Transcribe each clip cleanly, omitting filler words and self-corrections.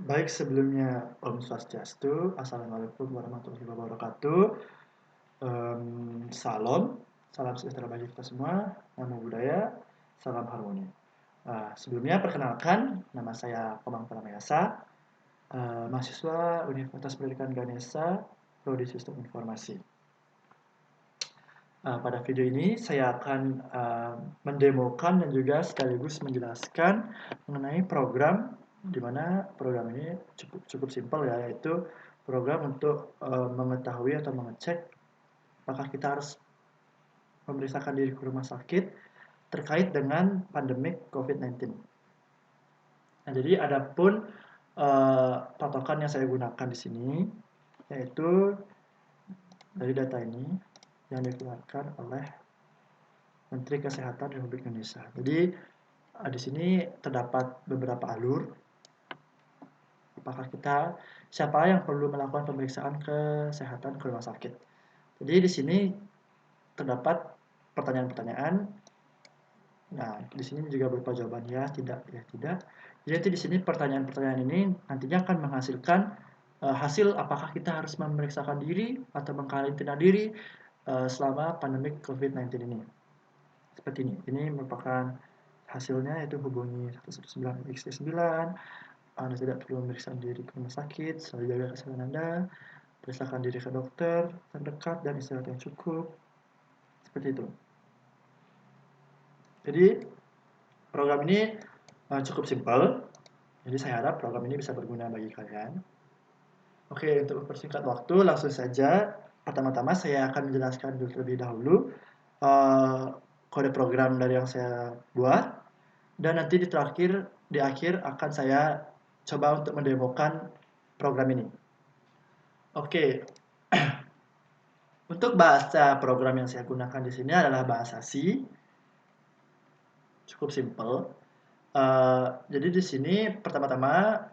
Baik, sebelumnya Om Swastiastu, Assalamualaikum warahmatullahi wabarakatuh. Salam, salam sejahtera bagi kita semua, namo buddhaya, salam harmoni. Sebelumnya perkenalkan, nama saya Komang Pramayasa, mahasiswa Universitas Pendidikan Ganesha, Prodi Sistem Informasi. Pada video ini saya akan mendemokan dan juga sekaligus menjelaskan mengenai program, di mana program ini cukup simpel ya, yaitu program untuk mengetahui atau mengecek apakah kita harus memeriksakan diri ke rumah sakit terkait dengan pandemik COVID-19. Nah, jadi adapun patokan yang saya gunakan di sini yaitu dari data ini yang dikeluarkan oleh Menteri Kesehatan Republik Indonesia. Jadi di sini terdapat beberapa alur. Apakah siapa yang perlu melakukan pemeriksaan kesehatan ke rumah sakit? Jadi di sini terdapat pertanyaan-pertanyaan. Nah, di sini juga berupa jawaban ya, tidak, ya, tidak. Jadi di sini pertanyaan-pertanyaan ini nantinya akan menghasilkan hasil apakah kita harus memeriksakan diri atau mengkarantina diri selama pandemi COVID-19 ini. Seperti ini. Ini merupakan hasilnya, yaitu hubungi 119 XT9. Anda tidak perlu memeriksa diri ke rumah sakit, selalu jaga kesehatan Anda, periksakan diri ke dokter terdekat dan istirahat yang cukup. Seperti itu. Jadi program ini cukup simpel. Jadi saya harap program ini bisa berguna bagi kalian. Oke, untuk mempersingkat waktu, langsung saja. Pertama-tama saya akan menjelaskan terlebih dahulu kode program dari yang saya buat. Dan nanti di akhir akan saya coba untuk mendemokan program ini. Oke. Untuk bahasa program yang saya gunakan di sini adalah bahasa C. Cukup simple. Jadi di sini pertama-tama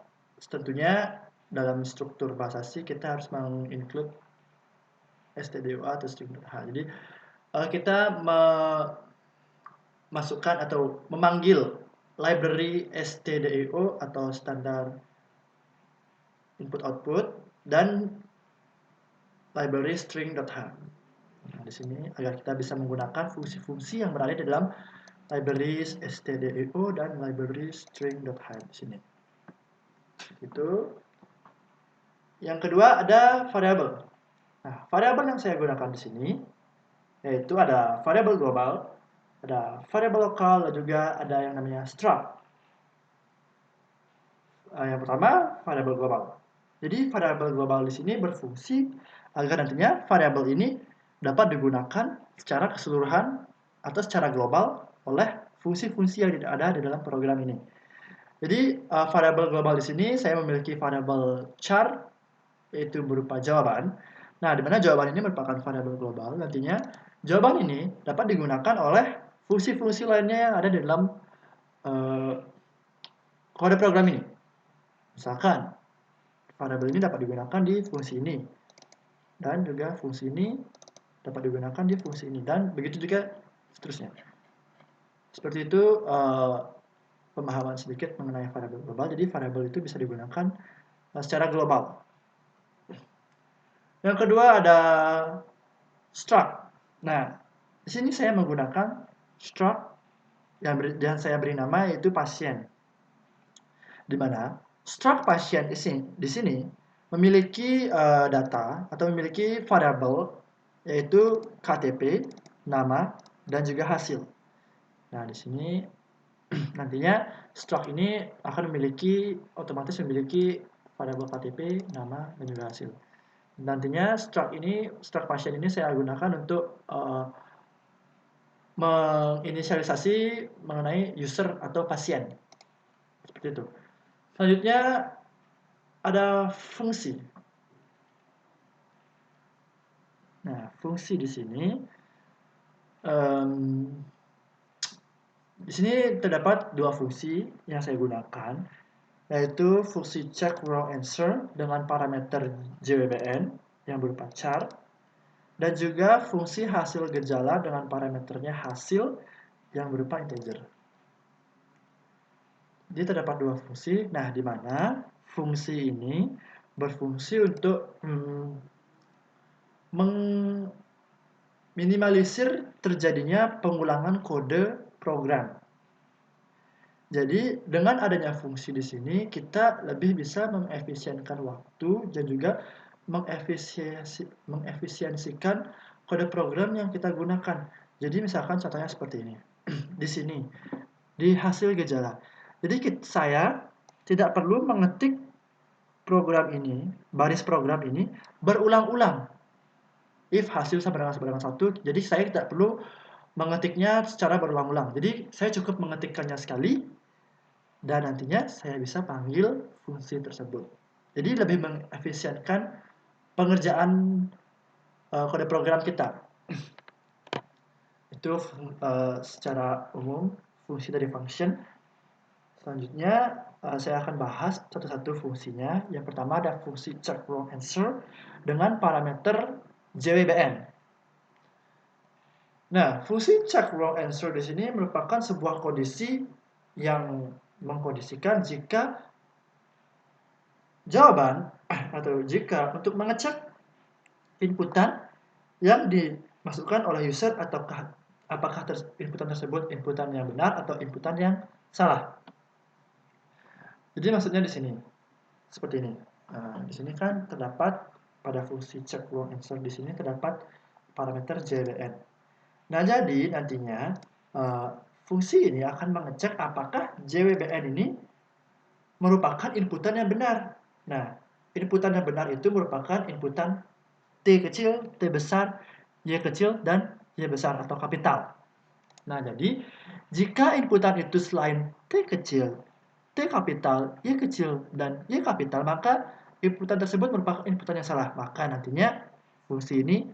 tentunya dalam struktur bahasa C kita harus menginclude stdoa atau string.h. Jadi kita memasukkan atau memanggil library stdio atau standar input output dan library string.h. Nah, di sini agar kita bisa menggunakan fungsi-fungsi yang berada di dalam library stdio dan library string.h di sini. Itu. Yang kedua ada variabel. Nah, variabel yang saya gunakan di sini yaitu ada variabel global, ada variabel lokal, dan juga ada yang namanya struct. Yang pertama, variabel global. Jadi variabel global di sini berfungsi agar nantinya variabel ini dapat digunakan secara keseluruhan atau secara global oleh fungsi-fungsi yang ada di dalam program ini. Jadi variabel global di sini saya memiliki variabel char, yaitu berupa jawaban. Nah, di mana jawaban ini merupakan variabel global, nantinya jawaban ini dapat digunakan oleh fungsi-fungsi lainnya yang ada di dalam kode program ini. Misalkan variabel ini dapat digunakan di fungsi ini, dan juga fungsi ini dapat digunakan di fungsi ini, dan begitu juga seterusnya. Seperti itu pemahaman sedikit mengenai variabel global. Jadi variabel itu bisa digunakan secara global. Yang kedua ada struct. Nah, di sini saya menggunakan struct yang saya beri nama yaitu pasien. Di mana struct pasien di sini memiliki data atau memiliki variabel yaitu KTP, nama, dan juga hasil. Nah, di sini nantinya struct ini akan otomatis memiliki variabel KTP, nama, dan juga hasil. Nantinya struct pasien ini saya gunakan untuk menginisialisasi mengenai user atau pasien. Seperti itu. Selanjutnya ada fungsi. Nah, fungsi di sini terdapat dua fungsi yang saya gunakan, yaitu fungsi check raw answer dengan parameter JWBN yang berupa char, dan juga fungsi hasil gejala dengan parameternya hasil yang berupa integer. Jadi terdapat dua fungsi. Nah, di mana fungsi ini berfungsi untuk meminimalisir terjadinya pengulangan kode program. Jadi dengan adanya fungsi di sini kita lebih bisa mengefisienkan waktu dan juga mengefisiensikan kode program yang kita gunakan. Jadi misalkan contohnya seperti ini. Di sini di hasil gejala. Jadi saya tidak perlu mengetik program ini, baris program ini berulang-ulang. If hasil sama dengan 1, jadi saya tidak perlu mengetiknya secara berulang-ulang. Jadi saya cukup mengetikkannya sekali dan nantinya saya bisa panggil fungsi tersebut. Jadi lebih mengefisienkan pengerjaan kode program kita. Itu secara umum fungsi dari function. Selanjutnya saya akan bahas satu-satu fungsinya. Yang pertama ada fungsi check wrong answer dengan parameter JWBN. Nah, fungsi check wrong answer di sini merupakan sebuah kondisi yang mengkondisikan jika jawaban atau jika untuk mengecek inputan yang dimasukkan oleh user ataukah apakah inputan tersebut inputan yang benar atau inputan yang salah. Jadi maksudnya di sini seperti ini. Nah, di sini kan terdapat pada fungsi check wrong answer di sini terdapat parameter JWN. Nah, jadi nantinya fungsi ini akan mengecek apakah JWBN ini merupakan inputan yang benar. Nah, inputan yang benar itu merupakan inputan T kecil, T besar, Y kecil, dan Y besar atau kapital. Nah, jadi jika inputan itu selain T kecil, T kapital, Y kecil, dan Y kapital, maka inputan tersebut merupakan inputan yang salah. Maka nantinya fungsi ini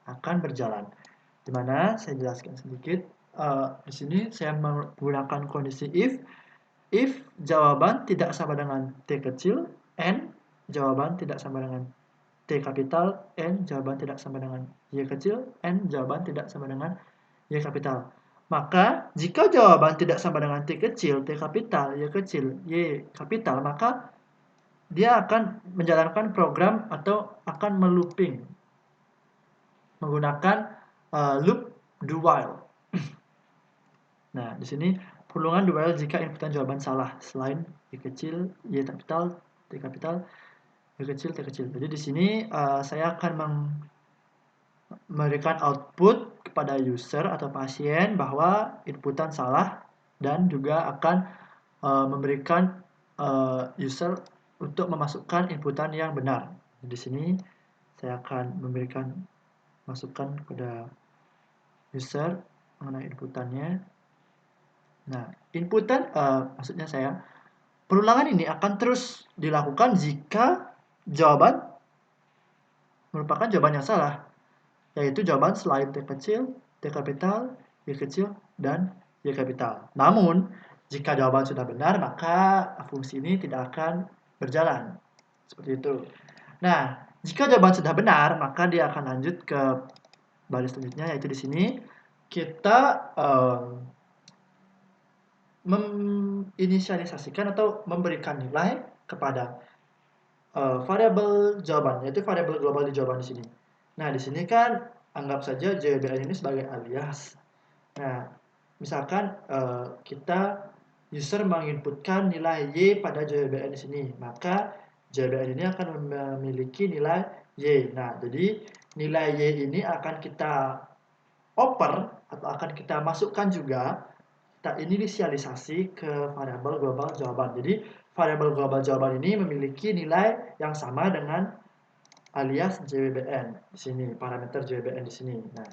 akan berjalan. Dimana saya jelaskan sedikit. Di sini saya menggunakan kondisi if jawaban tidak sama dengan T kecil, N jawaban tidak sama dengan T kapital, N jawaban tidak sama dengan Y kecil, N jawaban tidak sama dengan Y kapital. Maka jika jawaban tidak sama dengan T kecil, T kapital, Y kecil, Y kapital, maka dia akan menjalankan program atau akan melooping menggunakan loop do while. Nah, di sini perlungan do while jika inputan jawaban salah selain Y kecil, Y kapital, T kapital, Y kecil, T kecil. Jadi di sini saya akan memberikan output kepada user atau pasien bahwa inputan salah dan juga akan memberikan user untuk memasukkan inputan yang benar. Di sini saya akan memberikan masukan kepada user mengenai inputannya. Nah, inputan maksudnya saya perulangan ini akan terus dilakukan jika jawaban merupakan jawaban yang salah, yaitu jawaban selain T kecil, T kapital, Y kecil, dan Y kapital. Namun, jika jawaban sudah benar, maka fungsi ini tidak akan berjalan. Seperti itu. Nah, jika jawaban sudah benar, maka dia akan lanjut ke baris selanjutnya, yaitu di sini kita menginisialisasikan atau memberikan nilai kepada variabel jawaban, yaitu variabel global di jawaban di sini. Nah, di sini kan anggap saja JWBN ini sebagai alias. Nah, misalkan kita user menginputkan nilai Y pada JWBN di sini, maka JWBN ini akan memiliki nilai Y. Nah, jadi nilai Y ini akan kita oper atau akan kita masukkan juga, kita inisialisasi ke variabel global jawaban. Jadi variabel global jawaban ini memiliki nilai yang sama dengan alias JWBN di sini, parameter JWBN di sini. Nah,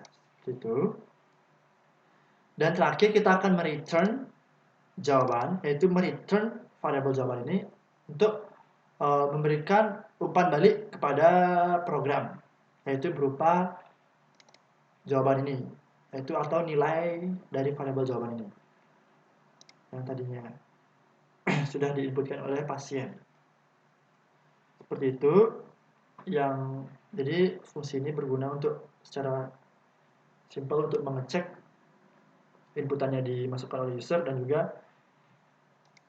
itu. Dan terakhir kita akan mereturn jawaban, yaitu mereturn variabel jawaban ini untuk memberikan umpan balik kepada program, yaitu berupa jawaban ini, yaitu atau nilai dari variabel jawaban ini yang tadinya sudah diinputkan oleh pasien. Seperti itu. Jadi fungsi ini berguna untuk secara simpel untuk mengecek inputannya dimasukkan oleh user dan juga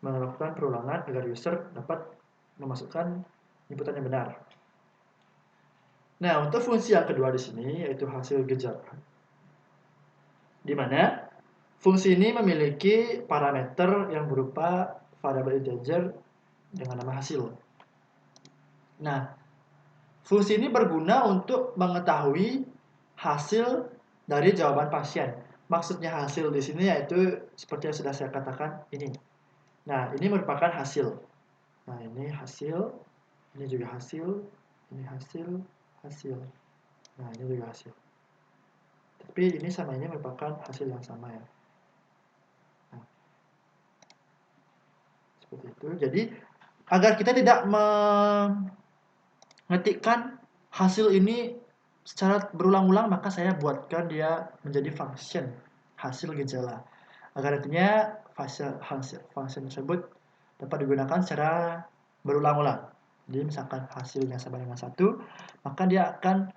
melakukan perulangan agar user dapat memasukkan inputan yang benar. Nah, untuk fungsi yang kedua di sini yaitu hasil gejala. Di mana fungsi ini memiliki parameter yang berupa variabel integer dengan nama hasil. Nah, fungsi ini berguna untuk mengetahui hasil dari jawaban pasien. Maksudnya hasil di sini yaitu seperti yang sudah saya katakan ini. Nah, ini merupakan hasil. Nah, ini hasil, ini juga hasil, ini hasil, hasil. Nah, ini juga hasil. Tapi ini sama ini merupakan hasil yang sama ya. Nah, seperti itu. Jadi, agar kita tidak mengetikkan hasil ini secara berulang-ulang, maka saya buatkan dia menjadi function hasil gejala. Agar nantinya function tersebut dapat digunakan secara berulang-ulang. Jadi misalkan hasilnya sama dengan 1, maka dia akan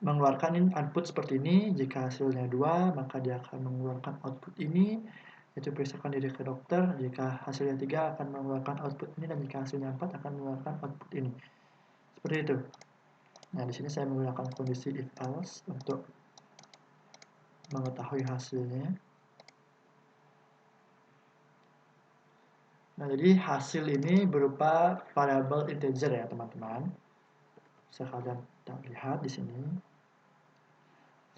mengeluarkan input seperti ini. Jika hasilnya 2, maka dia akan mengeluarkan output ini, yaitu periksakan diri ke dokter. Jika hasilnya 3 akan mengeluarkan output ini, dan jika hasilnya 4 akan mengeluarkan output ini. Seperti itu. Nah, di sini saya menggunakan kondisi if else untuk mengetahui hasilnya. Nah, jadi hasil ini berupa variabel integer ya, teman-teman. Bisa kalian lihat di sini.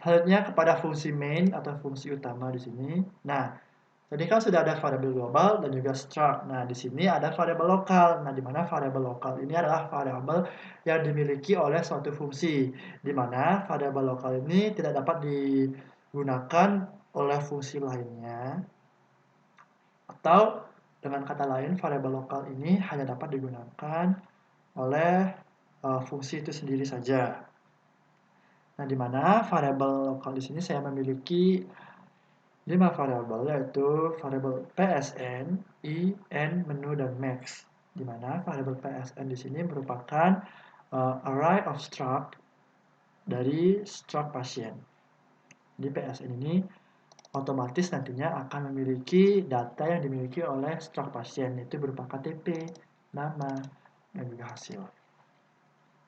Selanjutnya kepada fungsi main atau fungsi utama di sini. Nah, tadi kan sudah ada variabel global dan juga struct. Nah, di sini ada variabel lokal. Nah, di mana variabel lokal ini adalah variabel yang dimiliki oleh suatu fungsi, di mana variabel lokal ini tidak dapat digunakan oleh fungsi lainnya, atau dengan kata lain variabel lokal ini hanya dapat digunakan oleh fungsi itu sendiri saja. Nah, di mana variabel lokal di sini saya memiliki 5 variabel, yaitu variabel PSN, I, N, menu, dan max. Di mana variabel PSN di sini merupakan array of struct dari struct pasien. Jadi PSN ini otomatis nantinya akan memiliki data yang dimiliki oleh struct pasien, yaitu berupa KTP, nama, dan juga hasil.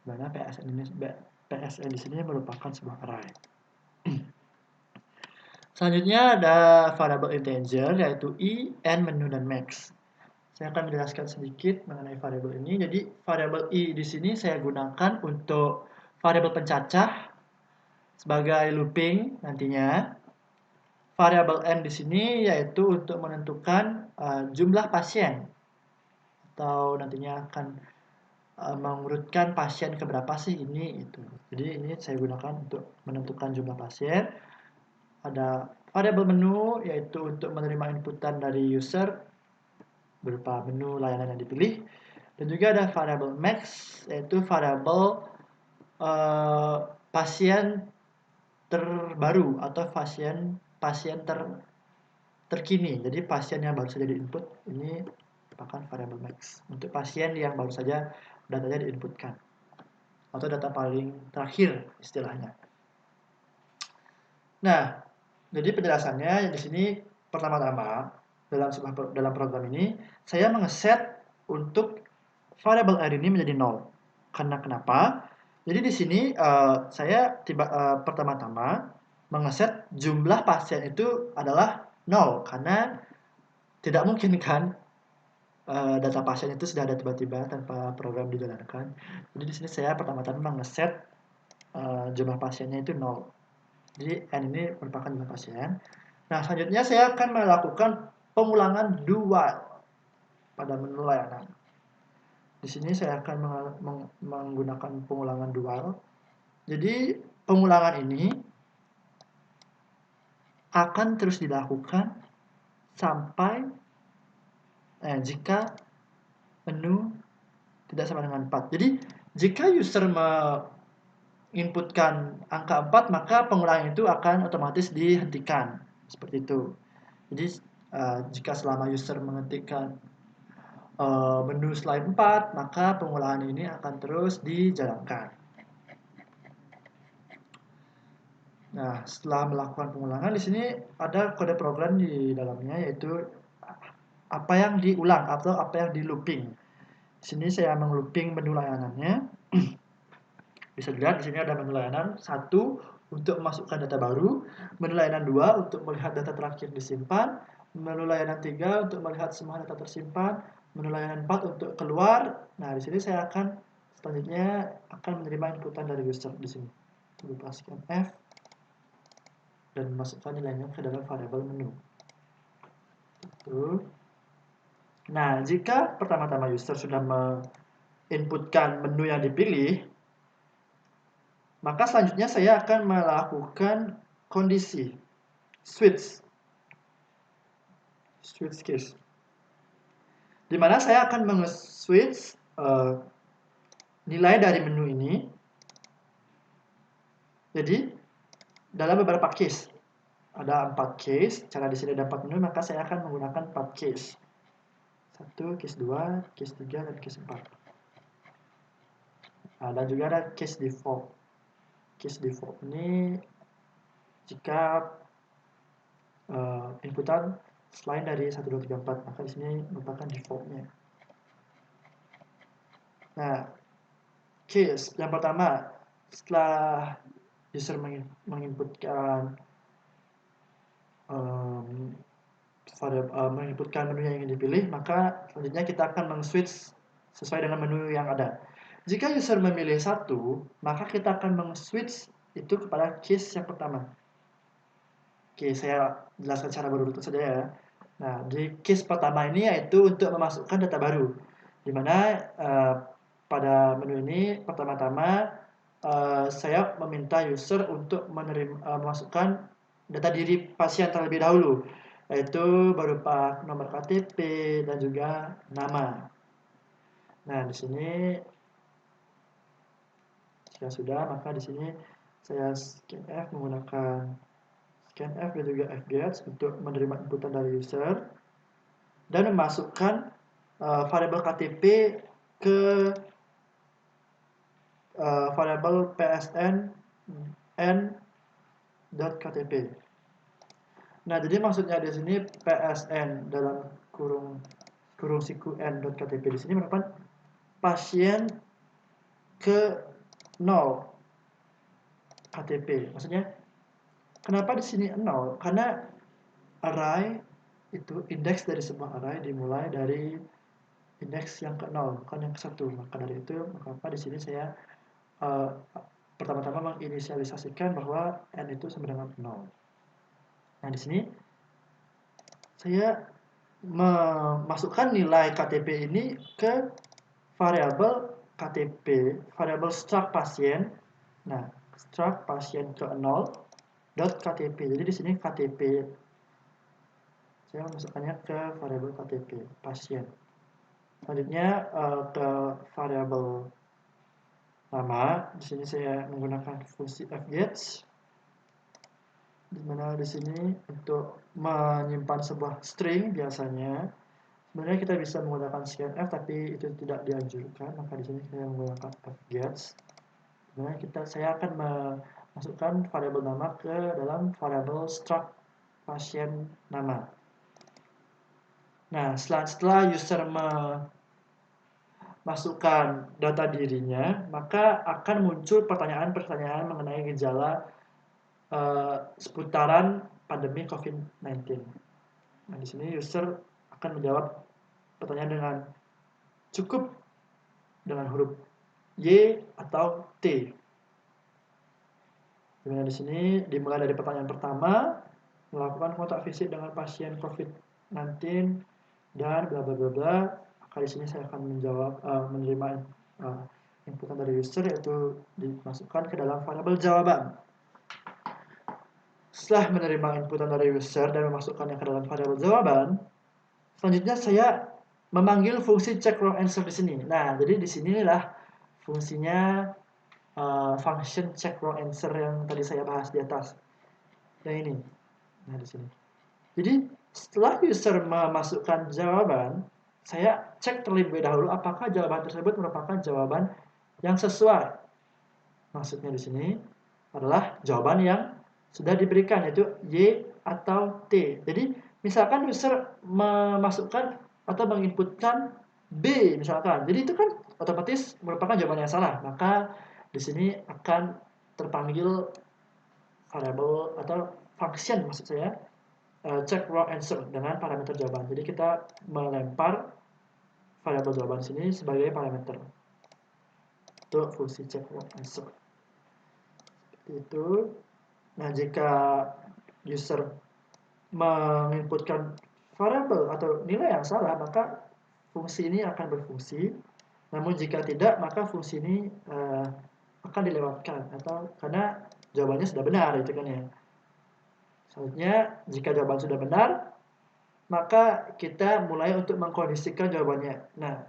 Di mana PSN di sini merupakan sebuah array. Selanjutnya ada variabel integer yaitu I, N, menu, dan max. Saya akan menjelaskan sedikit mengenai variabel ini. Jadi variabel I di sini saya gunakan untuk variabel pencacah sebagai looping nantinya. Variabel N di sini yaitu untuk menentukan jumlah pasien, atau nantinya akan mengurutkan pasien ke berapa sih ini itu. Jadi ini saya gunakan untuk menentukan jumlah pasien. Ada variabel menu yaitu untuk menerima inputan dari user berupa menu layanan yang dipilih, dan juga ada variabel max yaitu variabel pasien terbaru atau pasien terkini. Jadi pasien yang baru saja diinput ini merupakan variabel max untuk pasien yang baru saja datanya diinputkan atau data paling terakhir istilahnya. Nah, jadi penjelasannya di sini pertama-tama dalam program ini saya mengeset untuk variabel r ini menjadi 0. Karena kenapa? Jadi di sini saya pertama-tama mengeset jumlah pasien itu adalah 0 karena tidak mungkin kan data pasien itu sudah ada tiba-tiba tanpa program dijalankan. Jadi di sini saya pertama-tama mengeset jumlah pasiennya itu 0. Jadi N ini merupakan jumlah pasien. Nah, selanjutnya saya akan melakukan pengulangan dual pada menu layanan. Di sini saya akan menggunakan pengulangan dual. Jadi pengulangan ini akan terus dilakukan sampai jika menu tidak sama dengan 4. Jadi jika user menginputkan angka 4, maka pengulangan itu akan otomatis dihentikan. Seperti itu. Jadi jika selama user mengetikkan menu selain 4, maka pengulangan ini akan terus dijalankan. Nah, setelah melakukan pengulangan di sini ada kode program di dalamnya, yaitu apa yang diulang atau apa yang di looping. Di sini saya menglooping menu layanannya. Bisa dilihat di sini ada menu layanan 1 untuk memasukkan data baru, menu layanan 2 untuk melihat data terakhir disimpan, menu layanan 3 untuk melihat semua data tersimpan, menu layanan 4 untuk keluar. Nah, di sini saya akan selanjutnya akan menerima inputan dari user di sini. Lupa scanf dan memasukkan nilainya ke dalam variabel menu. Itu. Nah, jika pertama-tama user sudah menginputkan menu yang dipilih, maka selanjutnya saya akan melakukan kondisi switch case, di mana saya akan meng-switch nilai dari menu ini. Jadi dalam beberapa case, ada 4 case. Cara di sini ada 4 menu, maka saya akan menggunakan 4 case. 1, case 2, case 3, dan case 4. Nah, dan juga ada case default. Case default ini jika inputan selain dari 1, 2, 3, 4, maka di sini merupakan defaultnya. Nah, case yang pertama, setelah user menginputkan menginputkan menu yang ingin dipilih, maka selanjutnya kita akan meng-switch sesuai dengan menu yang ada. Jika user memilih 1, maka kita akan meng-switch itu kepada case yang pertama. Oke, saya jelaskan secara berurut saja ya. Nah, di case pertama ini yaitu untuk memasukkan data baru, di mana pada menu ini pertama-tama saya meminta user untuk memasukkan data diri pasien terlebih dahulu, yaitu berupa nomor KTP dan juga nama. Nah, di sini jika sudah, maka di sini saya scanf menggunakan scanf dan juga fgets untuk menerima inputan dari user dan memasukkan variabel KTP ke variabel psn n.ktp. Nah, jadi maksudnya di sini psn dalam kurung siku n.ktp di sini merupakan pasien ke 0 KTP. Maksudnya kenapa di sini 0? Karena array itu indeks dari sebuah array dimulai dari indeks yang ke 0, bukan yang ke 1. Maka dari itu, maka di sini saya pertama-tama menginisialisasikan bahwa n itu sama dengan 0. Nah, di sini saya memasukkan nilai KTP ini ke variabel KTP, variabel struct pasien. Nah, struct pasien ke 0.ktp. Jadi di sini KTP saya memasukkannya ke variabel KTP pasien. Selanjutnya ke variabel nama. Di sini saya menggunakan fungsi fgets, di mana di sini untuk menyimpan sebuah string biasanya sebenarnya kita bisa menggunakan scanf, tapi itu tidak dianjurkan. Maka di sini saya menggunakan fgets. Dimana saya akan memasukkan variabel nama ke dalam variabel struct pasien nama. Nah, setelah user memasukkan data dirinya, maka akan muncul pertanyaan-pertanyaan mengenai gejala seputaran pandemi COVID-19. Nah, di sini user akan menjawab pertanyaan dengan cukup dengan huruf Y atau T. Dimana di sini dimulai dari pertanyaan pertama, melakukan kontak fisik dengan pasien COVID-19 dan bla bla bla bla. Maka di sini saya akan menerima inputan dari user, yaitu dimasukkan ke dalam variabel jawaban. Setelah menerima inputan dari user dan memasukkannya ke dalam variabel jawaban, selanjutnya saya memanggil fungsi check wrong answer di sini. Nah, jadi di sinilah fungsinya function check wrong answer yang tadi saya bahas di atas. Yang ini. Nah, di sini. Jadi, setelah user memasukkan jawaban, saya cek terlebih dahulu apakah jawaban tersebut merupakan jawaban yang sesuai. Maksudnya di sini adalah jawaban yang sudah diberikan, yaitu Y atau T. Jadi, misalkan user memasukkan atau menginputkan B misalkan. Jadi itu kan otomatis merupakan jawaban yang salah. Maka di sini akan terpanggil variabel atau function maksud saya check wrong answer dengan parameter jawaban. Jadi kita melempar variabel jawaban sini sebagai parameter untuk fungsi check wrong answer. Itu. Nah, jika user menginputkan variabel atau nilai yang salah, maka fungsi ini akan berfungsi. Namun jika tidak, maka fungsi ini akan dilewatkan atau karena jawabannya sudah benar, itu kan ya. Selanjutnya, jika jawaban sudah benar, maka kita mulai untuk mengkondisikan jawabannya. Nah,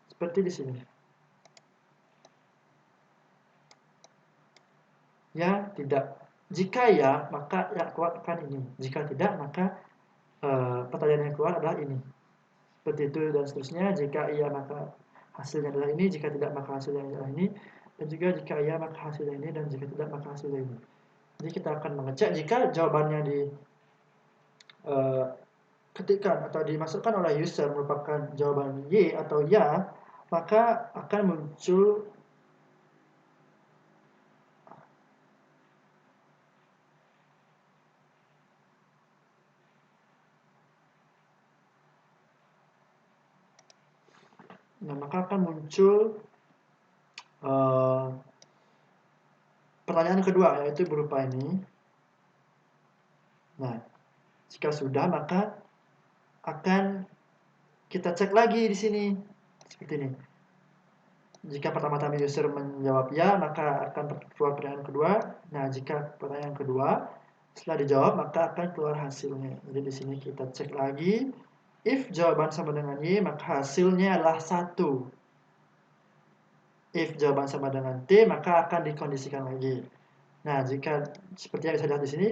seperti di sini. Ya, tidak. Jika ya, maka yang keluar akan ini. Jika tidak, maka pertanyaan yang keluar adalah ini. Seperti itu dan seterusnya. Jika iya, maka hasilnya adalah ini. Jika tidak, maka hasilnya adalah ini. Dan juga jika iya, maka hasilnya ini. Dan jika tidak, maka hasilnya ini. Jadi kita akan mengecek jika jawabannya di ketikkan atau dimasukkan oleh user merupakan jawaban Y atau ya, maka akan muncul pertanyaan kedua, yaitu berupa ini. Nah, jika sudah, maka akan kita cek lagi di sini seperti ini. Jika pertama-tama user menjawab ya, maka akan keluar pertanyaan kedua. Nah, jika pertanyaan kedua setelah dijawab, maka akan keluar hasilnya. Jadi di sini kita cek lagi. If jawaban sama dengan Y, maka hasilnya adalah 1. If jawaban sama dengan T, maka akan dikondisikan lagi. Nah, jika seperti yang bisa dilihat di sini,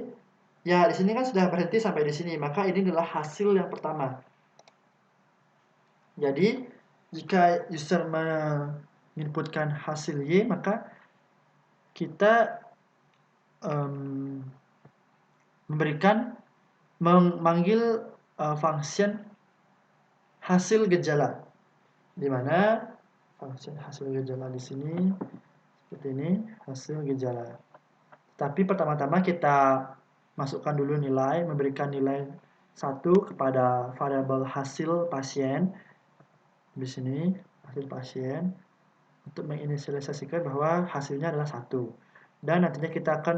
ya di sini kan sudah berhenti sampai di sini, maka ini adalah hasil yang pertama. Jadi, jika user menginputkan hasil Y, maka kita memanggil function hasil gejala, di mana function hasil gejala di sini seperti ini, hasil gejala. Tapi pertama-tama kita masukkan dulu nilai, memberikan nilai 1 kepada variabel hasil pasien di sini, hasil pasien, untuk menginisialisasikan bahwa hasilnya adalah 1. Dan nantinya kita akan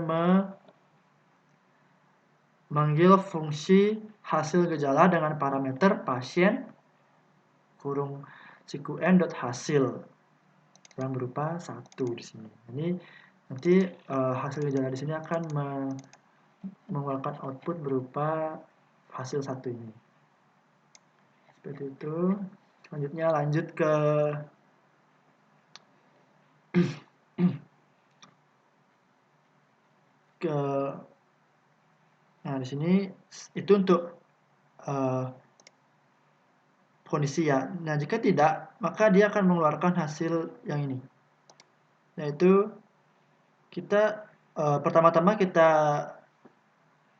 memanggil fungsi hasil gejala dengan parameter pasien kurung cqn.hasil yang berupa 1 di sini. Ini nanti hasil gejala di sini akan mengeluarkan output berupa hasil 1 ini. Seperti itu. Selanjutnya lanjut ke nah di sini itu untuk kondisi ya. Nah, jika tidak, maka dia akan mengeluarkan hasil yang ini. Yaitu kita pertama-tama kita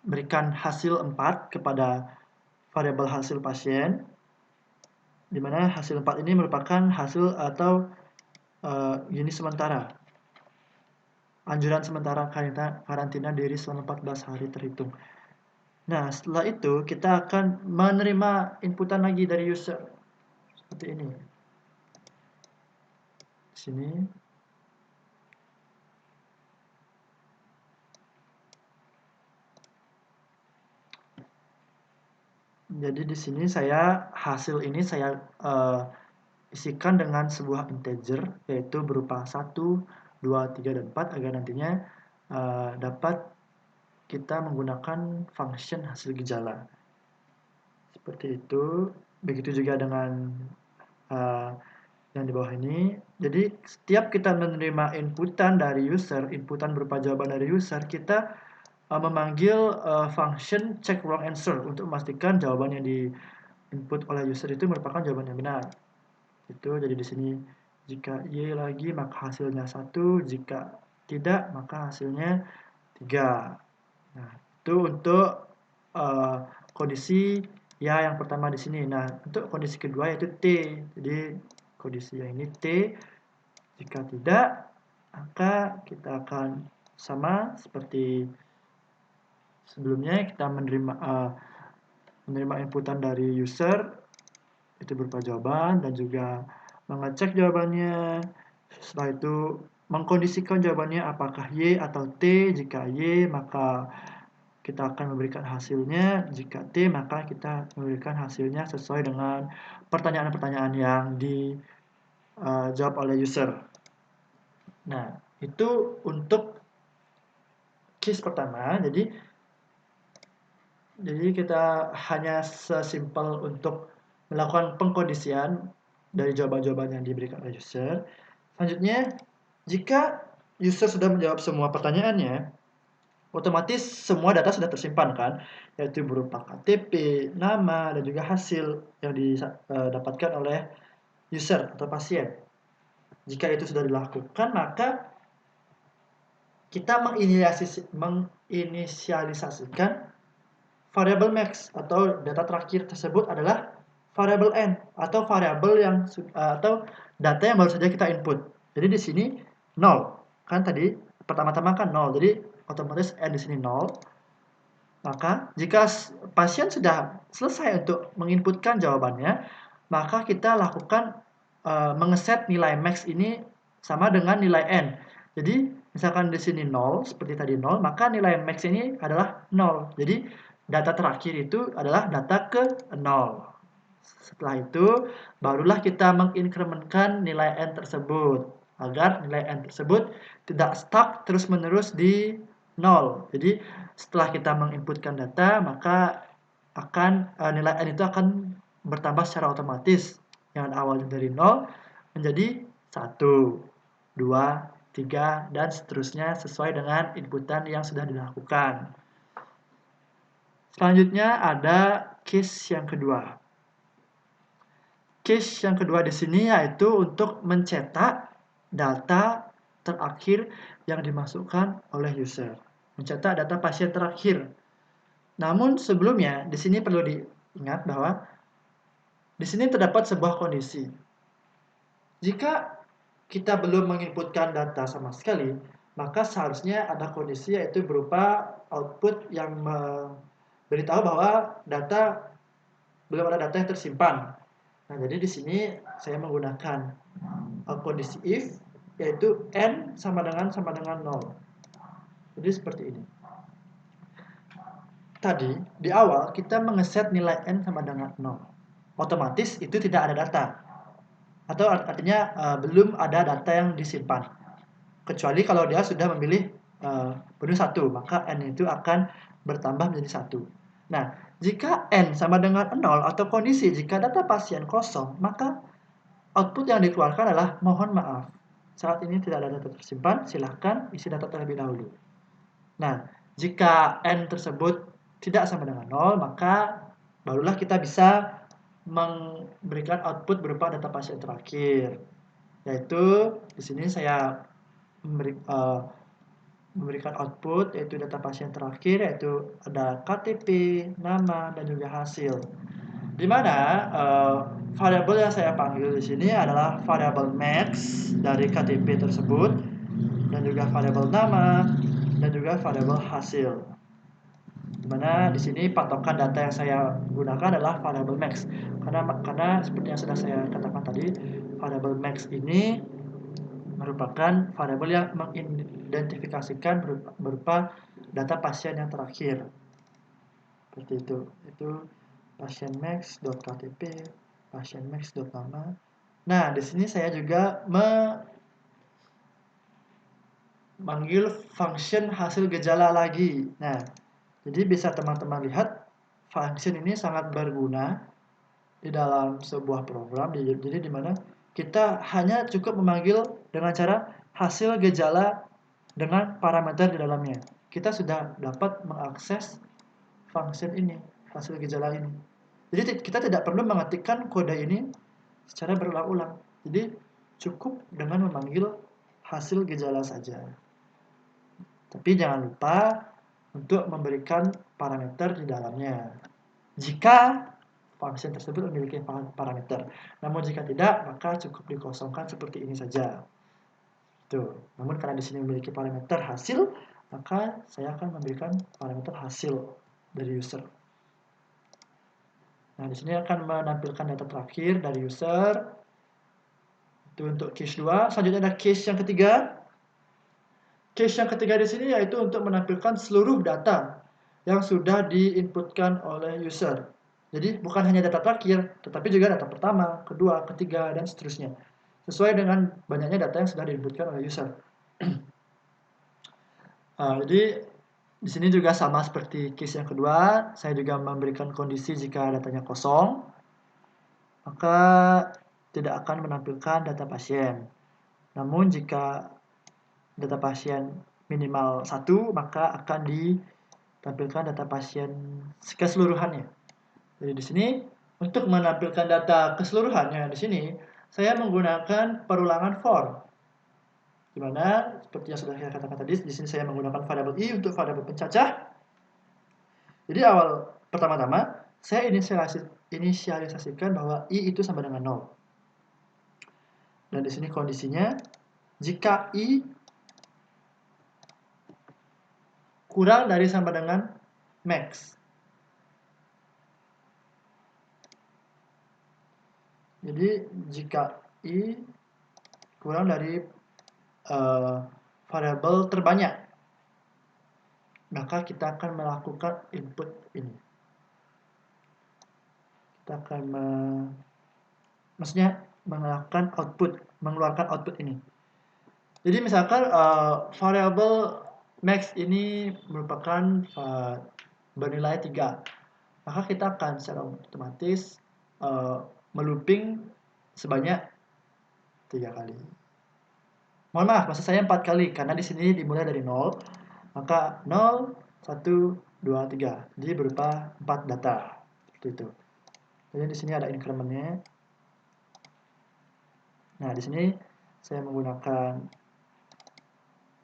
berikan hasil 4 kepada variabel hasil pasien, di mana hasil 4 ini merupakan hasil atau unit sementara. Anjuran sementara karantina diri selama 14 hari terhitung. Nah, setelah itu kita akan menerima inputan lagi dari user. Seperti ini. Di sini. Jadi di sini hasil ini saya isikan dengan sebuah integer, yaitu berupa 1, 2, 3, dan 4, agar nantinya dapat kita menggunakan function hasil gejala. Seperti itu. Begitu juga dengan yang di bawah ini. Jadi setiap kita menerima inputan dari user, inputan berupa jawaban dari user, kita memanggil function check wrong answer untuk memastikan jawaban yang di input oleh user itu merupakan jawaban yang benar. Itu jadi di sini jika Y lagi maka hasilnya 1, jika tidak maka hasilnya 3. Nah, itu untuk kondisi Ya, yang pertama di sini. Nah, untuk kondisi kedua yaitu T. Jadi, kondisi yang ini T. Jika tidak, maka kita akan sama seperti sebelumnya, kita menerima inputan dari user, itu berupa jawaban, dan juga mengecek jawabannya. Setelah itu, mengkondisikan jawabannya apakah Y atau T. Jika Y, maka kita akan memberikan hasilnya. Jika T, maka kita memberikan hasilnya sesuai dengan pertanyaan-pertanyaan yang dijawab oleh user. Nah, itu untuk case pertama. Jadi kita hanya sesimpel untuk melakukan pengkondisian dari jawaban-jawaban yang diberikan oleh user. Selanjutnya, jika user sudah menjawab semua pertanyaannya, otomatis semua data sudah tersimpan kan, yaitu berupa KTP, nama, dan juga hasil yang didapatkan oleh user atau pasien. Jika itu sudah dilakukan, maka kita menginisialisasikan variabel max atau data terakhir tersebut adalah variabel n atau variabel atau data yang baru saja kita input. Jadi di sini 0. Kan tadi pertama-tama kan 0. Jadi otomatis n di sini 0. Maka jika pasien sudah selesai untuk menginputkan jawabannya, maka kita lakukan mengeset nilai max ini sama dengan nilai n. Jadi misalkan di sini 0, seperti tadi 0, maka nilai max ini adalah 0. Jadi data terakhir itu adalah data ke 0. Setelah itu, barulah kita menginkrementkan nilai n tersebut, agar nilai n tersebut tidak stuck terus-menerus di 0. Jadi setelah kita menginputkan data, maka nilai n itu akan bertambah secara otomatis, yang awalnya dari 0 menjadi 1, 2, 3, dan seterusnya sesuai dengan inputan yang sudah dilakukan. Selanjutnya ada case yang kedua. Case yang kedua di sini yaitu untuk mencetak data terakhir yang dimasukkan oleh user. Mencetak data pasien terakhir. Namun sebelumnya di sini perlu diingat bahwa di sini terdapat sebuah kondisi. Jika kita belum menginputkan data sama sekali, maka seharusnya ada kondisi yaitu berupa output yang memberitahu bahwa belum ada data yang tersimpan. Nah, jadi di sini saya menggunakan kondisi if, yaitu n sama dengan 0. Jadi seperti ini. Tadi di awal kita mengeset nilai n sama dengan 0. Otomatis itu tidak ada data. Atau artinya belum ada data yang disimpan. Kecuali kalau dia sudah memilih menu 1, maka n itu akan bertambah menjadi 1. Nah, jika n sama dengan 0 atau kondisi jika data pasien kosong, maka output yang dikeluarkan adalah mohon maaf, saat ini tidak ada data tersimpan, silahkan isi data terlebih dahulu. Nah, jika n tersebut tidak sama dengan 0, maka barulah kita bisa memberikan output berupa data pasien terakhir. Yaitu di sini saya memberikan output yaitu data pasien terakhir, yaitu ada KTP, nama, dan juga hasil. Di mana variabel yang saya panggil di sini adalah variabel max dari KTP tersebut, dan juga variabel nama, dan juga variabel hasil. Di mana di sini patokan data yang saya gunakan adalah variabel max. Karena seperti yang sudah saya katakan tadi, variabel max ini merupakan variabel yang mengidentifikasikan berupa data pasien yang terakhir. Seperti itu. Itu pasien max.ktp, pasien max.nama. Nah, di sini saya juga memanggil function hasil gejala lagi. Nah, jadi bisa teman-teman lihat function ini sangat berguna di dalam sebuah program. Jadi di mana kita hanya cukup memanggil dengan cara hasil gejala dengan parameter di dalamnya. Kita sudah dapat mengakses function ini, hasil gejala ini. Jadi kita tidak perlu mengetikkan kode ini secara berulang-ulang. Jadi cukup dengan memanggil hasil gejala saja. Tapi jangan lupa untuk memberikan parameter di dalamnya. Jika pasien tersebut memiliki parameter. Namun jika tidak, maka cukup dikosongkan seperti ini saja. Tuh. Namun karena di sini memiliki parameter hasil, maka saya akan memberikan parameter hasil dari user. Nah, di sini akan menampilkan data terakhir dari user. Itu untuk case 2. Selanjutnya ada case yang ketiga. Case yang ketiga di sini yaitu untuk menampilkan seluruh data yang sudah diinputkan oleh user. Jadi bukan hanya data terakhir, tetapi juga data pertama, kedua, ketiga, dan seterusnya. Sesuai dengan banyaknya data yang sudah diinputkan oleh user. Jadi di sini juga sama seperti case yang kedua, saya juga memberikan kondisi jika datanya kosong, maka tidak akan menampilkan data pasien. Namun jika data pasien minimal 1, maka akan ditampilkan data pasien keseluruhannya. Jadi di sini untuk menampilkan data keseluruhannya di sini saya menggunakan perulangan for. Di mana seperti yang sudah saya katakan tadi, di sini saya menggunakan variabel i untuk variabel pencacah. Jadi awal pertama-tama saya inisialisasikan bahwa i itu sama dengan 0. Dan di sini kondisinya jika i kurang dari sama dengan max. Jadi jika i kurang dari variabel terbanyak, maka kita akan melakukan input ini. Kita akan maksudnya melakukan output, mengeluarkan output ini. Jadi misalkan variabel max ini merupakan bernilai 3, maka kita akan secara otomatis melooping sebanyak 3 kali. Mohon maaf, maksud saya 4 kali karena di sini dimulai dari 0, maka 0, 1, 2, 3. Jadi berupa 4 data. Seperti itu. Jadi di sini ada increment-nya. Nah, di sini saya menggunakan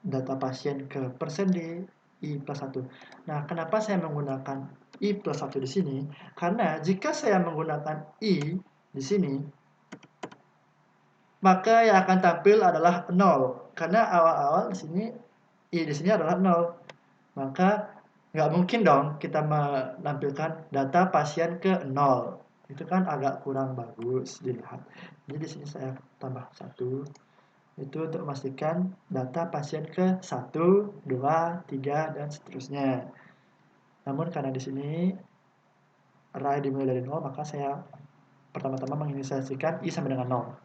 data pasien ke persen di i plus 1. Nah, kenapa saya menggunakan i plus 1 di sini? Karena jika saya menggunakan i di sini, maka yang akan tampil adalah 0. Karena awal-awal di sini adalah 0. Maka nggak mungkin dong kita menampilkan data pasien ke 0. Itu kan agak kurang bagus dilihat. Jadi di sini saya tambah 1. Itu untuk memastikan data pasien ke 1, 2, 3, dan seterusnya. Namun karena di sini array dimulai dari 0, maka saya pertama-tama menginisialisasikan i sama dengan 0.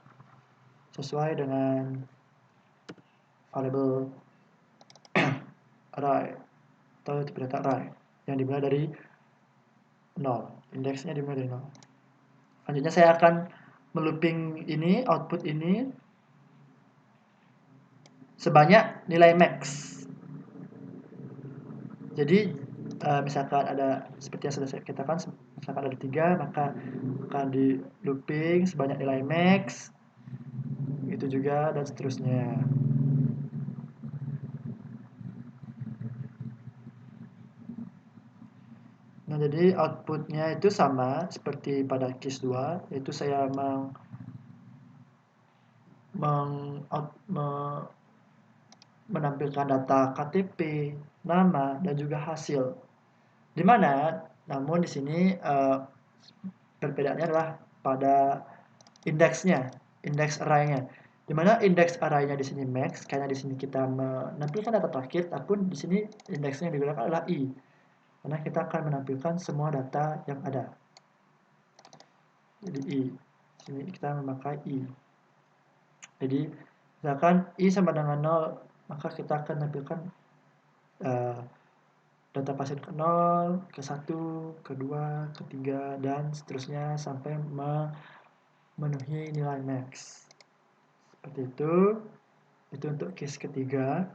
Sesuai dengan variable array atau tipe data array yang dimulai dari 0. Indeksnya dimulai dari 0. Selanjutnya saya akan melooping ini, output ini sebanyak nilai max. Jadi misalkan ada seperti yang sudah saya katakan, misalkan ada 3, maka akan di looping sebanyak nilai max, itu juga, dan seterusnya. Nah, jadi outputnya itu sama seperti pada case 2, yaitu saya menampilkan data KTP, nama, dan juga hasil. Di mana, namun di sini perbedaannya adalah pada indeksnya, indeks array-nya. Di mana indeks array-nya di sini max, karena di sini kita menampilkan data terakhir, ataupun di sini indeksnya yang digunakan adalah i. Karena kita akan menampilkan semua data yang ada. Jadi i. Sini kita memakai i. Jadi misalkan i sama dengan 0, maka kita akan menampilkan data pasien ke 0, ke 1, ke 2, ke 3, dan seterusnya sampai memenuhi nilai max. Seperti itu. Itu untuk case ketiga.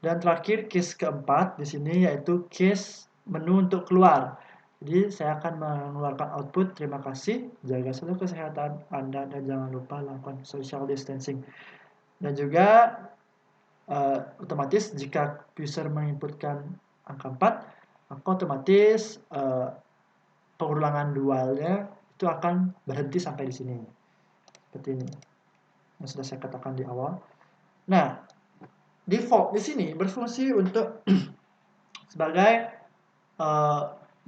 Dan terakhir case keempat di sini yaitu case menu untuk keluar. Jadi saya akan mengeluarkan output, terima kasih, jaga selalu kesehatan Anda dan jangan lupa lakukan social distancing. Dan juga otomatis jika user menginputkan angka 4, maka otomatis pengulangan dualnya itu akan berhenti sampai di sini. Seperti ini. Yang sudah saya katakan di awal. Nah, default di sini berfungsi untuk sebagai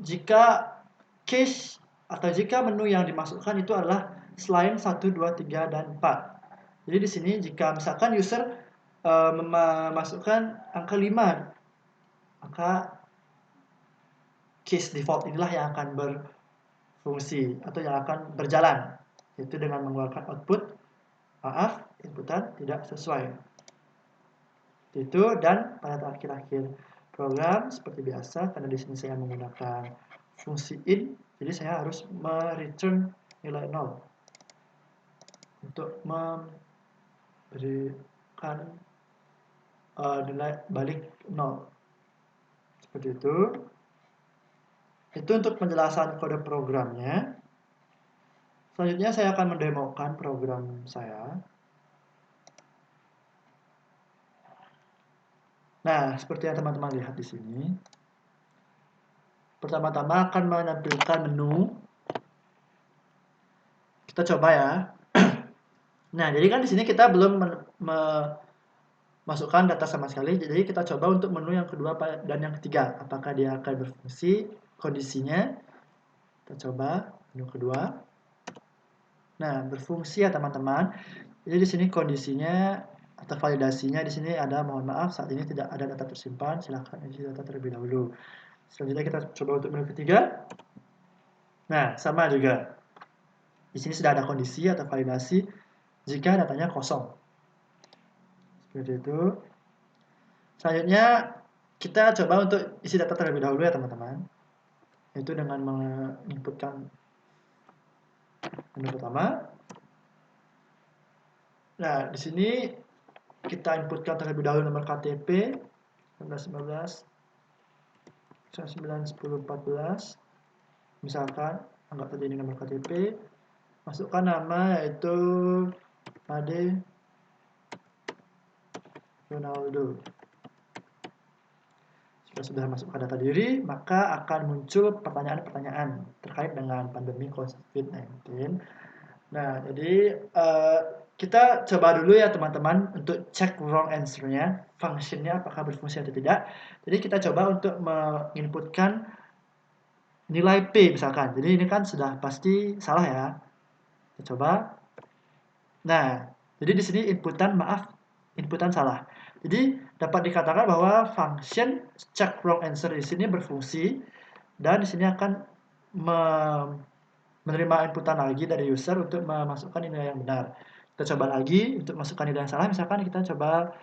jika cache atau jika menu yang dimasukkan itu adalah selain 1, 2, 3, dan 4. Jadi di sini jika misalkan user memasukkan angka 5, maka case default inilah yang akan berfungsi atau yang akan berjalan, yaitu dengan mengeluarkan output maaf inputan tidak sesuai. Itu, dan pada akhir-akhir program seperti biasa, karena di sini saya menggunakan fungsi in, jadi saya harus return nilai 0 untuk memberikan nilai balik 0. Seperti itu. Itu untuk penjelasan kode programnya. Selanjutnya saya akan mendemokan program saya. Nah, seperti yang teman-teman lihat di sini. Pertama-tama akan menampilkan menu. Kita coba ya. Nah, jadi kan di sini kita belum masukkan data sama sekali. Jadi kita coba untuk menu yang kedua dan yang ketiga. Apakah dia akan berfungsi kondisinya? Kita coba menu kedua. Nah, berfungsi ya teman-teman. Jadi di sini kondisinya atau validasinya di sini ada, mohon maaf saat ini tidak ada data tersimpan, silahkan isi data terlebih dahulu. Selanjutnya kita coba untuk menu ketiga. Nah, sama juga. Di sini sudah ada kondisi atau validasi jika datanya kosong. Seperti itu. Selanjutnya kita coba untuk isi data terlebih dahulu ya teman-teman. Yaitu dengan menginputkan menu pertama. Nah, di sini kita inputkan terlebih dahulu nomor KTP 1919 19 10 14. Misalkan anggap saja ini nomor KTP. Masukkan nama yaitu Ade Ronaldo. Jika sudah masukkan data diri, maka akan muncul pertanyaan-pertanyaan terkait dengan pandemi COVID-19. Nah, jadi kita coba dulu ya teman-teman untuk cek wrong answer-nya, function-nya apakah berfungsi atau tidak. Jadi kita coba untuk menginputkan nilai P misalkan. Jadi ini kan sudah pasti salah ya. Kita coba. Nah, jadi di sini inputan salah. Jadi dapat dikatakan bahwa function check wrong answer di sini berfungsi dan di sini akan menerima inputan lagi dari user untuk memasukkan nilai yang benar. Kita coba lagi untuk masukkan nilai yang salah, misalkan kita coba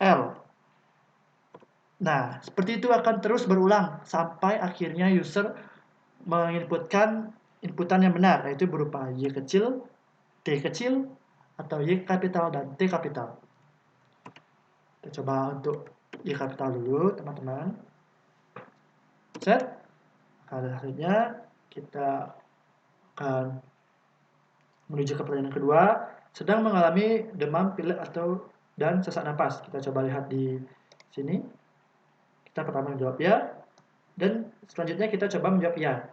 L. Nah, seperti itu akan terus berulang sampai akhirnya user menginputkan inputan yang benar, yaitu berupa Y kecil, T kecil, atau Y kapital dan T kapital. Kita coba untuk Y kapital dulu, teman-teman. Set. Hasilnya kita akan menuju ke pertanyaan kedua. Sedang mengalami demam, pilek dan sesak napas. Kita coba lihat di sini. Kita pertama menjawab ya, dan selanjutnya kita coba menjawab ya.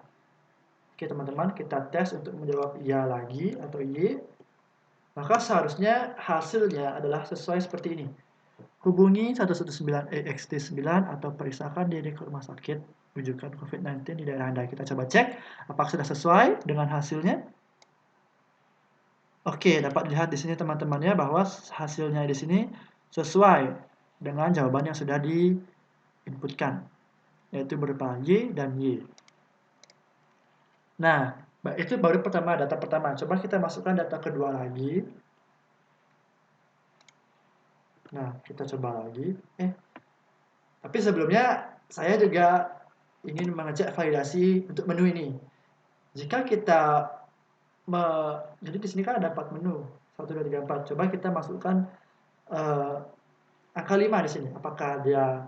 Oke teman-teman, kita tes untuk menjawab ya lagi atau Y. Maka seharusnya hasilnya adalah sesuai seperti ini. Hubungi 119EXT9 atau periksakan diri ke rumah sakit rujukan COVID-19 di daerah Anda. Kita coba cek apakah sudah sesuai dengan hasilnya. Oke, dapat dilihat di sini teman-teman ya bahwa hasilnya di sini sesuai dengan jawaban yang sudah diinputkan, yaitu berupa Y dan Y. Nah, itu baru data pertama. Coba kita masukkan data kedua lagi. Nah, kita coba lagi. Tapi sebelumnya saya juga ingin mengecek validasi untuk menu ini. Jika kita jadi di sini kan ada 4 menu, 1, 2, 3, 4. Coba kita masukkan angka 5 di sini. Apakah dia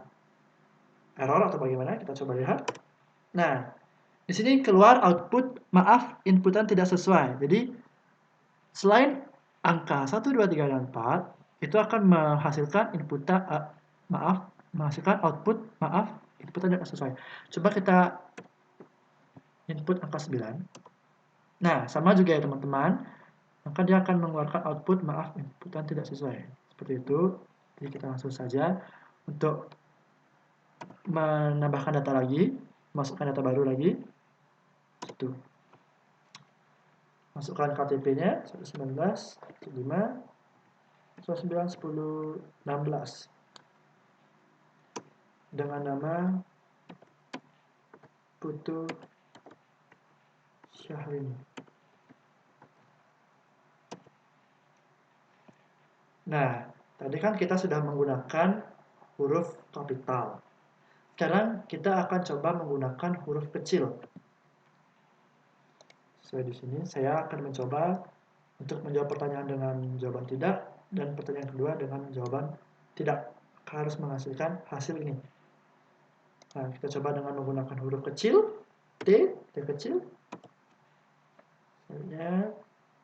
error atau bagaimana? Kita coba lihat. Nah, di sini keluar output maaf inputan tidak sesuai. Jadi selain angka 1, 2, 3, dan 4 itu akan menghasilkan menghasilkan output maaf inputan tidak sesuai. Coba kita input angka 9. Nah, sama juga ya teman-teman, maka dia akan mengeluarkan output, maaf, inputan tidak sesuai. Seperti itu. Jadi kita langsung saja untuk menambahkan data lagi, masukkan data baru lagi. Itu. Masukkan KTP-nya 119, 5, 19, 10, 16 dengan nama Putu Syahrini. Nah, tadi kan kita sudah menggunakan huruf kapital. Sekarang kita akan coba menggunakan huruf kecil. So, di sini saya akan mencoba untuk menjawab pertanyaan dengan jawaban tidak, dan pertanyaan kedua dengan jawaban tidak. Harus menghasilkan hasil ini. Nah, kita coba dengan menggunakan huruf kecil, T kecil, selanjutnya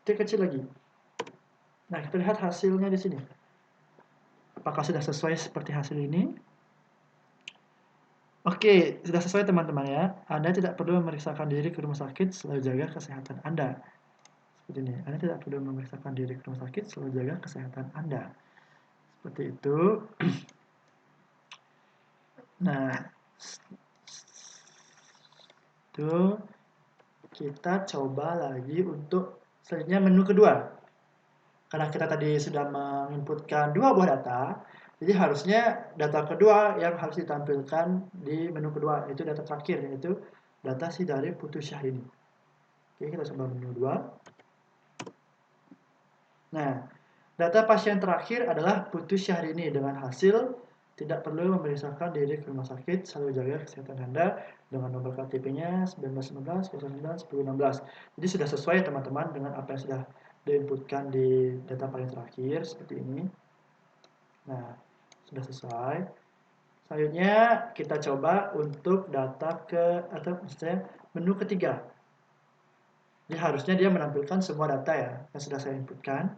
T kecil lagi. Nah, kita lihat hasilnya di sini. Apakah sudah sesuai seperti hasil ini? Oke, sudah sesuai teman-teman ya. Anda tidak perlu memeriksakan diri ke rumah sakit, selalu jaga kesehatan Anda. Seperti ini. Anda tidak perlu memeriksakan diri ke rumah sakit, selalu jaga kesehatan Anda. Seperti itu. Nah, itu kita coba lagi untuk selanjutnya menu kedua. Karena kita tadi sudah menginputkan 2 buah data, jadi harusnya data kedua yang harus ditampilkan di menu kedua, itu data terakhir, yaitu data si dari Putu Syahrini. Oke, kita coba menu 2. Nah, data pasien terakhir adalah Putu Syahrini dengan hasil tidak perlu memeriksakan diri ke rumah sakit, selalu jaga kesehatan Anda dengan nomor KTP-nya 1919 09 1016. Jadi sudah sesuai teman-teman dengan apa yang sudah diinputkan di data paling terakhir seperti ini. Nah, sudah sesuai. Selanjutnya kita coba untuk data atau maksudnya menu ketiga. Jadi harusnya dia menampilkan semua data ya yang sudah saya inputkan.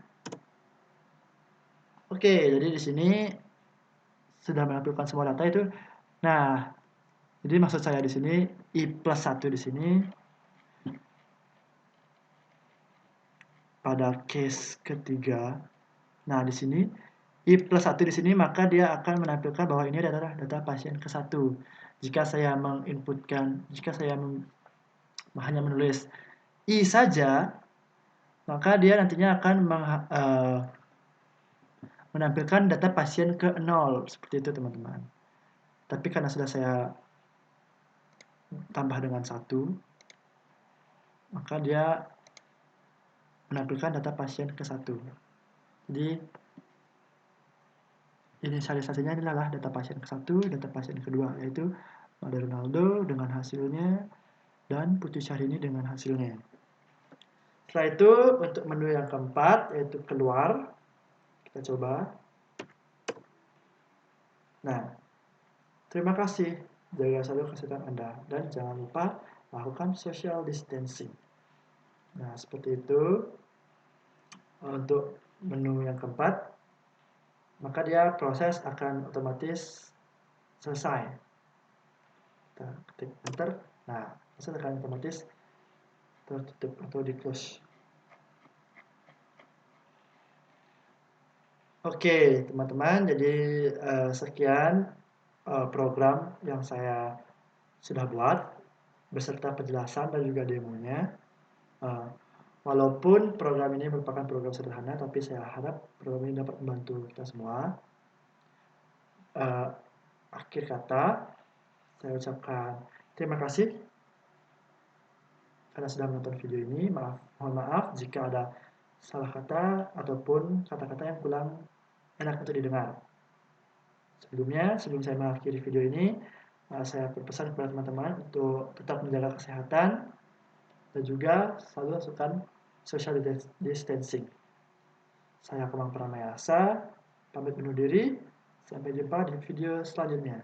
Oke, jadi di sini sudah menampilkan semua data itu. Nah, jadi maksud saya di sini I+1 di sini pada case ketiga. Nah, di sini I+1 di sini maka dia akan menampilkan bahwa ini adalah data pasien ke-1. Jika saya hanya menulis I saja, maka dia nantinya akan menampilkan data pasien ke-0. Seperti itu teman-teman. Tapi karena sudah saya tambah dengan 1, maka dia menampilkan data pasien ke-1. Jadi inisialisasinya adalah data pasien ke-1, data pasien kedua, yaitu Made Ronaldo dengan hasilnya dan Putu Syahrini dengan hasilnya. Setelah itu untuk menu yang keempat yaitu keluar, kita coba. Nah, terima kasih, jaga selalu kesehatan Anda dan jangan lupa lakukan social distancing. Nah, seperti itu untuk menu yang keempat, maka dia proses akan otomatis selesai. Kita ketik enter, nah proses akan otomatis tertutup atau di close. Oke teman-teman, jadi sekian program yang saya sudah buat beserta penjelasan dan juga demonya. Walaupun program ini merupakan program sederhana, tapi saya harap program ini dapat membantu kita semua. Akhir kata, saya ucapkan terima kasih karena sudah menonton video ini. Mohon maaf jika ada salah kata ataupun kata-kata yang kurang enak untuk didengar. Sebelum saya mengakhiri video ini, saya berpesan kepada teman-teman untuk tetap menjaga kesehatan dan juga selalu lakukan social distancing. Saya Kemang Pramayasa, pamit undur diri. Sampai jumpa di video selanjutnya.